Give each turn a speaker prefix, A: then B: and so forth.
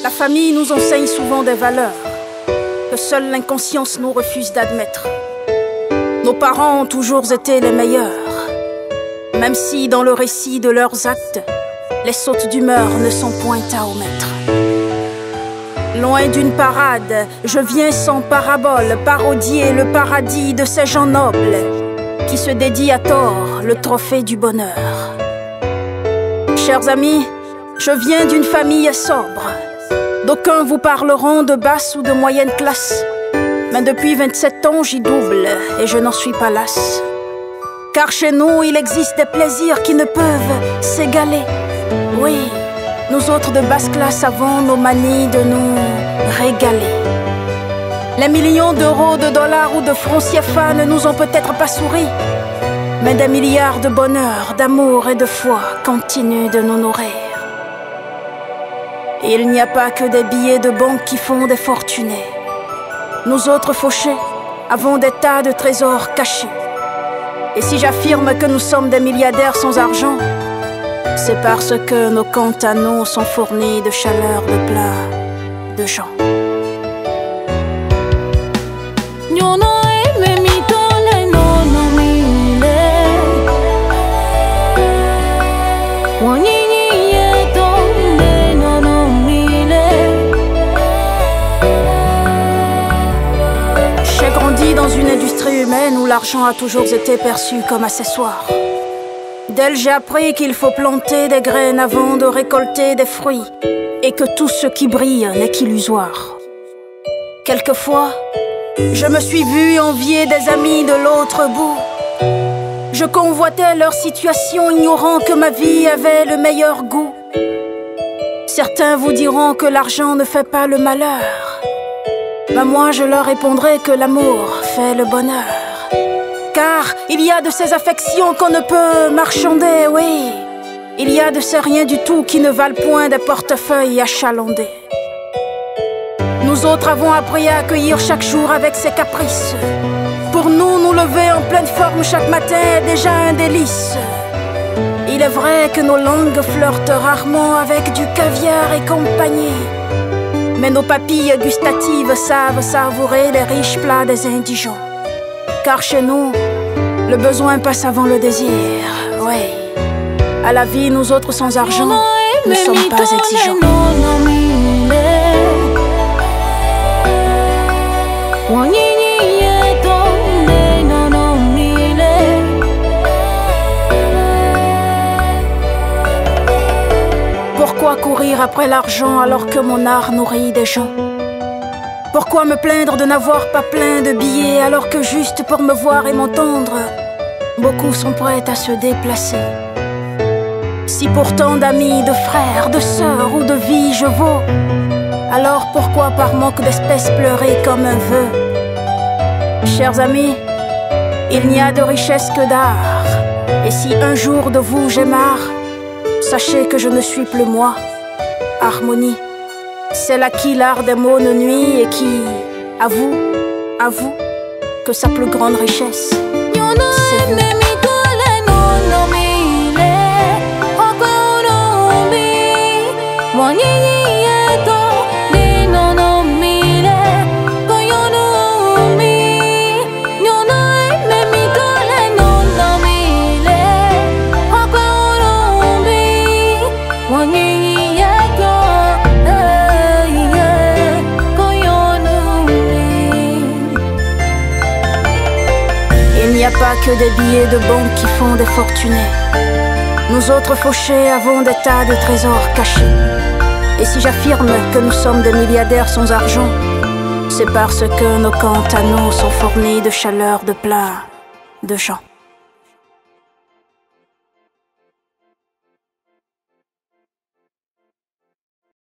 A: La famille nous enseigne souvent des valeurs que seule l'inconscience nous refuse d'admettre. Nos parents ont toujours été les meilleurs, même si dans le récit de leurs actes, les sautes d'humeur ne sont point à omettre. Loin d'une parade, je viens sans parabole parodier le paradis de ces gens nobles qui se dédient à tort le trophée du bonheur. Chers amis, je viens d'une famille sobre. D'aucuns vous parleront de basse ou de moyenne classe, mais depuis 27 ans j'y double et je n'en suis pas lasse. Car chez nous il existe des plaisirs qui ne peuvent s'égaler. Oui, nous autres de basse classe avons nos manies de nous régaler. Les millions d'euros, de dollars ou de francs CFA ne nous ont peut-être pas souri, mais des milliards de bonheur, d'amour et de foi continuent de nous nourrir. Il n'y a pas que des billets de banque qui font des fortunés. Nous autres fauchés avons des tas de trésors cachés. Et si j'affirme que nous sommes des milliardaires sans argent, c'est parce que nos comptes à nous sont fournis de chaleur, de plein de gens. J'ai grandi dans une industrie humaine où l'argent a toujours été perçu comme accessoire. D'elle, j'ai appris qu'il faut planter des graines avant de récolter des fruits et que tout ce qui brille n'est qu'illusoire. Quelquefois, je me suis vu envier des amis de l'autre bout. Je convoitais leur situation, ignorant que ma vie avait le meilleur goût. Certains vous diront que l'argent ne fait pas le malheur, mais moi je leur répondrai que l'amour fait le bonheur. Car il y a de ces affections qu'on ne peut marchander, oui. Il y a de ces rien du tout qui ne valent point des portefeuilles achalandés. Nous autres avons appris à accueillir chaque jour avec ses caprices. Pour nous, nous lever en pleine forme chaque matin est déjà un délice. Il est vrai que nos langues flirtent rarement avec du caviar et compagnie, mais nos papilles gustatives savent savourer les riches plats des indigents. Car chez nous, le besoin passe avant le désir, oui. À la vie, nous autres sans argent, ne sommes pas exigeants. Pourquoi courir après l'argent alors que mon art nourrit des gens? Pourquoi me plaindre de n'avoir pas plein de billets alors que juste pour me voir et m'entendre, beaucoup sont prêts à se déplacer? Si pourtant d'amis, de frères, de sœurs ou de vie je vaux, alors pourquoi par manque d'espèces pleurer comme un vœu? Chers amis, il n'y a de richesse que d'art, et si un jour de vous j'ai marre, sachez que je ne suis plus moi. Harmonie, celle à qui l'art des mots ne nuit et qui avoue que sa plus grande richesse, c'est vous. Il n'y a pas que des billets de banque qui font des fortunés. Nous autres fauchés avons des tas de trésors cachés. Et si j'affirme que nous sommes des milliardaires sans argent, c'est parce que nos comptes à nous sont fournis de chaleur, de plein de gens.